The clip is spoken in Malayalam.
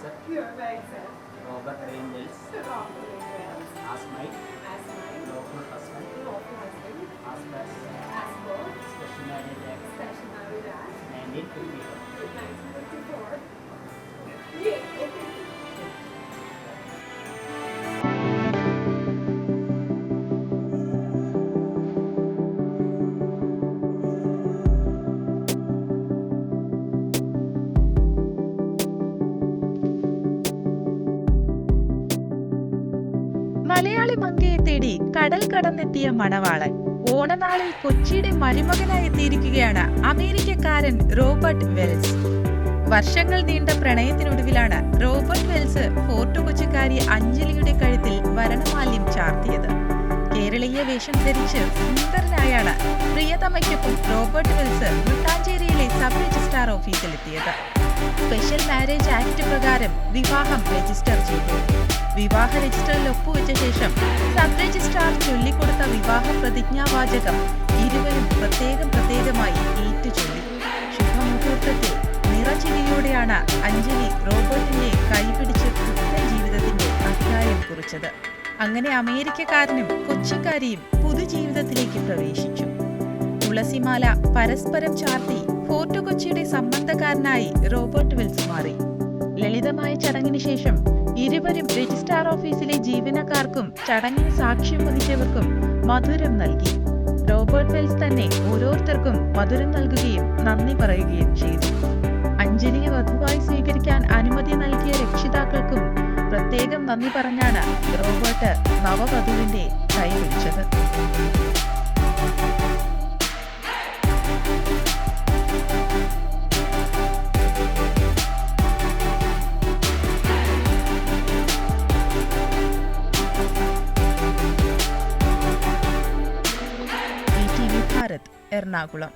accept You are very sad. Robert Rainwells as my lawful husband, as per Special Marriage Act 1954. Malayali മങ്കയെ തേടി കടൽ കടന്നെത്തിയ മണവാളൻ ഓണനാളിൽ കൊച്ചിയുടെ മരുമകനായി എത്തിയിരിക്കുകയാണ് അമേരിക്കക്കാരൻ റോബർട്ട് വെൽസ്. വർഷങ്ങൾ നീണ്ട പ്രണയത്തിനൊടുവിലാണ് റോബർട്ട് വെൽസ് ഫോർട്ട് കൊച്ചിക്കാരി അഞ്ജലിയുടെ കഴുത്തിൽ വരണമാല്യം ചാർത്തിയത്. കേരളീയ വേഷം ധരിച്ച് സുന്ദരനായാണ് പ്രിയതമയ്ക്കൊപ്പം റോബർട്ട് വെൽസ് മുട്ടാഞ്ചേരിയിലെ സബ് രജിസ്ട്രാർ ഓഫീസിലെത്തിയത്. സ്പെഷ്യൽ മാരേജ് ആക്ട് പ്രകാരം വിവാഹം രജിസ്റ്റർ ചെയ്തു. വിവാഹ രജിസ്റ്ററിൽ ഒപ്പുവെച്ച ശേഷം സബ് രജിസ്ട്രാർ ചൊല്ലിക്കൊടുത്ത വിവാഹ പ്രതിജ്ഞാവാചകം ഇരുവരും പ്രത്യേകമായി ഏറ്റുചൊല്ലി. ശുഭമുഹൂർത്തത്തിൽ നിറചിരിയോടെയാണ് അഞ്ജലി റോബർട്ടിന്റെ കൈപിടിച്ച് പുത്തൻ ജീവിതത്തിന്റെ അധ്യായം കുറിച്ചത്. അങ്ങനെ അമേരിക്കക്കാരനും കൊച്ചിക്കാരിയും പുതുജീവിതത്തിലേക്ക് പ്രവേശിച്ചു. തുളസിമാല പരസ്പരം ചാർത്തി ഫോർട്ട് കൊച്ചിയുടെ സംബന്ധക്കാരനായി റോബർട്ട് വെൽസ് മാറി. ലളിതമായ ചടങ്ങിന് ശേഷം ഇരുവരും രജിസ്ട്രാർ ഓഫീസിലെ ജീവനക്കാർക്കും ചടങ്ങിന് സാക്ഷ്യം വഹിച്ചവർക്കും മധുരം നൽകി. റോബർട്ട് വെൽസ് തന്നെ ഓരോരുത്തർക്കും മധുരം നൽകുകയും നന്ദി പറയുകയും ചെയ്തു. അഞ്ജലിയെ വധുവായി സ്വീകരിക്കാൻ അനുമതി നൽകിയ രക്ഷിതാക്കൾക്കും പ്രത്യേകം നന്ദി പറഞ്ഞാണ് റോബർട്ട് നവവധുവിന്റെ കൈപിടിച്ചത്. ഭാരത്, എറണാകുളം.